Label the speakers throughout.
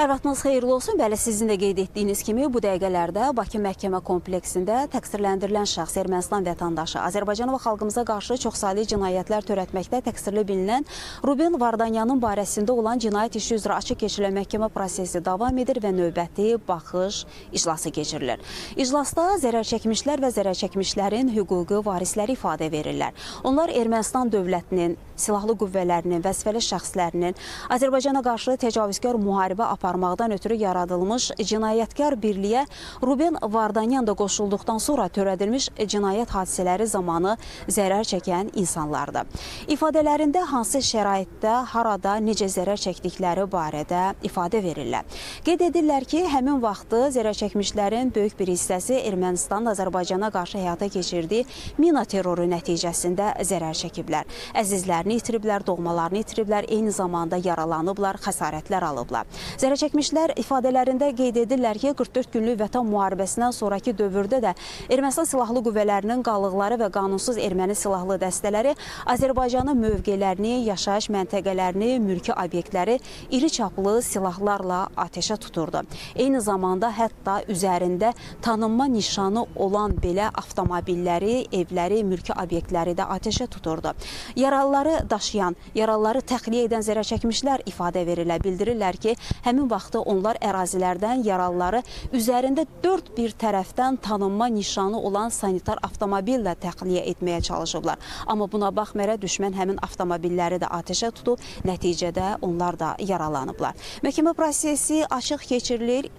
Speaker 1: Hər vaxtınız xeyirli olsun. Bəli, sizin də qeyd etdiyiniz kimi bu dəqiqələrdə Bakı məhkəmə kompleksində təqsirləndirilən şəxs Ermənistan vətəndaşı Azərbaycana və xalqımıza qarşı çoxsaylı cinayətlər törətməkdə təqsirli bilinən Ruben Vardanyanın barəsində olan cinayət işi üzrə açıq keçirilən məhkəmə prosesi davam edir və növbəti baxış iclası keçirilir. İclasda zərər çəkmişlər və zərər çəkmişlərin hüquqi varisləri ifadə verirlər. Onlar Ermənistan dövlətinin, silahlı qüvvələrinin, vəzifəli şəxslərinin Azərbaycana qarşı təcavüzkar müharibə aparmaqdan ötürü yaradılmış cinayətkar birliyə Ruben Vardanyan da qoşulduqdan sonra törədilmiş cinayət hadisələri zamanı zərər çəkən insanlardır. İfadələrində hansı şəraitdə, harada, necə zərər çəkdikləri barədə ifadə verirlər. Qeyd edirlər ki, həmin vaxtı zərər çəkmişlərin böyük bir hissəsi Ermənistanın Azərbaycana qarşı həyata keçirdiyi mina terroru nəticəsində zərər çəkiblər. Əzizlərini itiriblər, doğmalarını itiriblər, eyni zamanda yaralanıblar, xəsarətlər alıblar. Zərər çəkmişlər ifadələrində qeyd edirlər ki, 44 günlük Vətən müharibəsindən sonraki dövrdə də Ermənistan silahlı qüvvələrinin qalıqları və qanunsuz erməni silahlı dəstələri Azərbaycanın mövqelərini, yaşayış məntəqələrini, mülki obyektləri iri çaplı silahlarla ateşə tuturdu. Eyni zamanda hətta üzərində tanınma nişanı olan belə avtomobilləri, evləri, mülki obyektləri də ateşə tuturdu. Yaralıları daşıyan, yaralıları təxliyə edən zərər çəkmişlər ifadə verirlər, bildirirlər ki, həmin vaxtı onlar ərazilərdən yaralıları üzərində dörd bir tərəfdən tanınma nişanı olan sanitar avtomobillə təxliyə etməyə çalışıblar. Amma buna baxmayaraq düşmən həmin avtomobilləri də ateşə tutub, nəticədə onlar da yaralanıblar. Məhkəmə prosesi açıq keçirilir.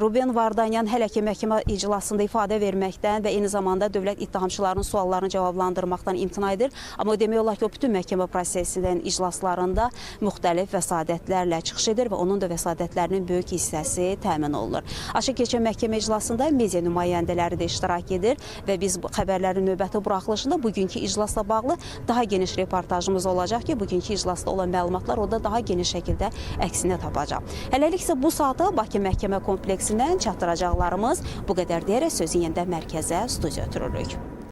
Speaker 1: Ruben Vardanyan hələ ki məhkəmə iclasında ifadə verməkdən və eyni zamanda dövlət ittihamçılarının suallarını cavablandırmaqdan imtina edir. Amma demək olar ki, o bütün məhkəmə prosesinin iclaslarında müxtəlif vəsadətlərlə çıxış edir və onun da vəsadətlərinin böyük hissəsi təmin olunur. Açıq keçən məhkəmə iclasında media nümayəndələri də iştirak edir və biz bu xəbərlərin növbəti buraxılışında bugünkü iclasla bağlı daha geniş reportajımız olacaq ki, bugünkü iclasda olan məlumatlar orada daha geniş şəkildə əksini tapacaq. Hələlik isə bu saata Bakı məhkəmə kompleksindən çatdıracaqlarımız bu qədər deyərək sözü yenidən mərkəzə, studiya ötürürük.